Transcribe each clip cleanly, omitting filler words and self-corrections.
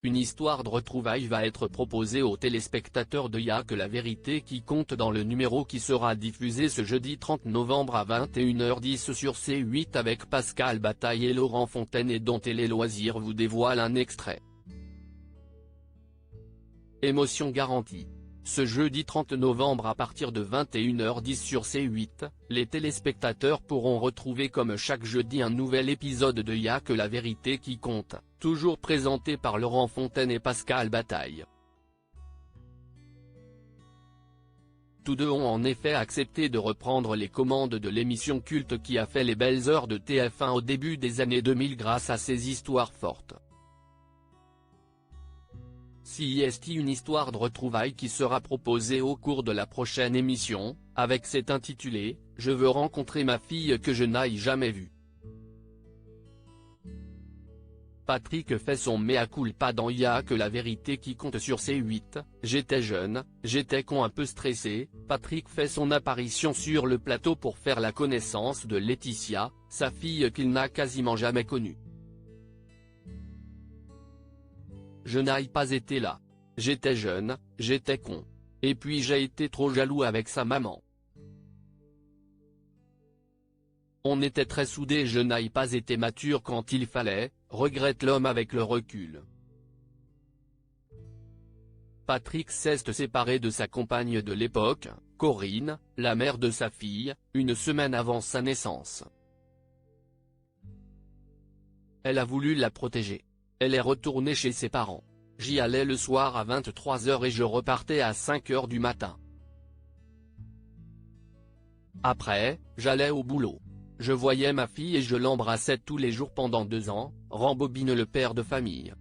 une histoire de retrouvailles va être proposée aux téléspectateurs de Y'a que la vérité qui compte dans le numéro qui sera diffusé ce jeudi 30 novembre à 21h10 sur C8 avec Pascal Bataille et Laurent Fontaine et dont Télé Loisirs vous dévoile un extrait. Émotion garantie. Ce jeudi 30 novembre à partir de 21h10 sur C8, les téléspectateurs pourront retrouver comme chaque jeudi un nouvel épisode de Y'a que la vérité qui compte, toujours présenté par Laurent Fontaine et Pascal Bataille. Tous deux ont en effet accepté de reprendre les commandes de l'émission culte qui a fait les belles heures de TF1 au début des années 2000 grâce à ses histoires fortes. C'est une histoire de retrouvailles qui sera proposée au cours de la prochaine émission, avec cet intitulé « Je veux rencontrer ma fille que je n'aille jamais vue ». Patrick fait son mea culpa dans Y'a que la vérité qui compte sur C8, j'étais jeune, j'étais con un peu stressé. Patrick fait son apparition sur le plateau pour faire la connaissance de Laetitia, sa fille qu'il n'a quasiment jamais connue. Je n'ai pas été là. J'étais jeune, j'étais con. Et puis j'ai été trop jaloux avec sa maman. On était très soudés, je n'ai pas été mature quand il fallait, regrette l'homme avec le recul. Patrick s'est séparé de sa compagne de l'époque, Corinne, la mère de sa fille, une semaine avant sa naissance. Elle a voulu la protéger. Elle est retournée chez ses parents. J'y allais le soir à 23h et je repartais à 5h du matin. Après, j'allais au boulot. Je voyais ma fille et je l'embrassais tous les jours pendant 2 ans, rembobine le père de famille.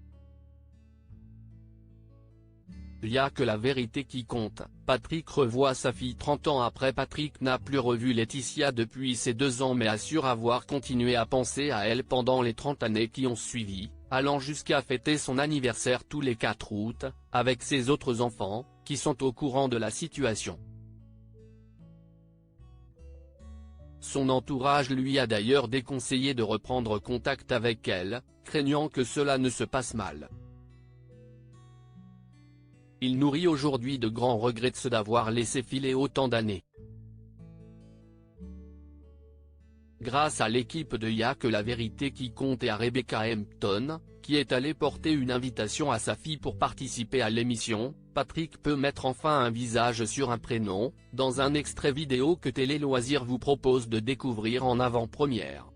Y'a que la vérité qui compte. Patrick revoit sa fille 30 ans après. Patrick n'a plus revu Laetitia depuis ces 2 ans mais assure avoir continué à penser à elle pendant les 30 années qui ont suivi, allant jusqu'à fêter son anniversaire tous les 4 août, avec ses autres enfants, qui sont au courant de la situation. Son entourage lui a d'ailleurs déconseillé de reprendre contact avec elle, craignant que cela ne se passe mal. Il nourrit aujourd'hui de grands regrets de d'avoir laissé filer autant d'années. Grâce à l'équipe de Y'a que la vérité qui compte et à Rebecca Hampton, qui est allée porter une invitation à sa fille pour participer à l'émission, Patrick peut mettre enfin un visage sur un prénom, dans un extrait vidéo que Télé Loisirs vous propose de découvrir en avant-première.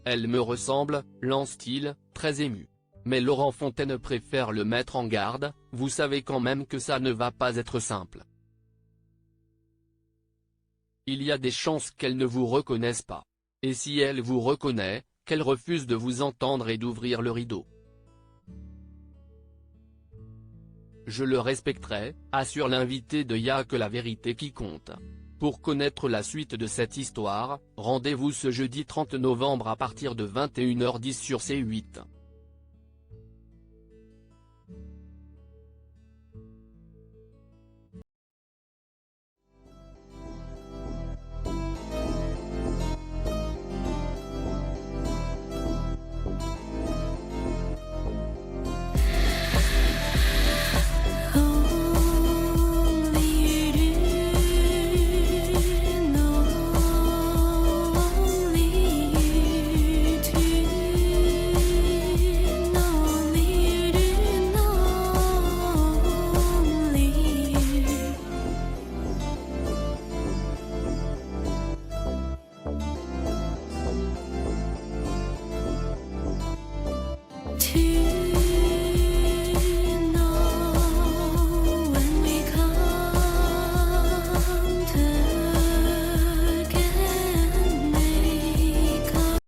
Elle me ressemble, lance-t-il, très ému. Mais Laurent Fontaine préfère le mettre en garde, vous savez quand même que ça ne va pas être simple. Il y a des chances qu'elle ne vous reconnaisse pas. Et si elle vous reconnaît, qu'elle refuse de vous entendre et d'ouvrir le rideau. Je le respecterai, assure l'invité de Y'a que la vérité qui compte. Pour connaître la suite de cette histoire, rendez-vous ce jeudi 30 novembre à partir de 21h10 sur C8.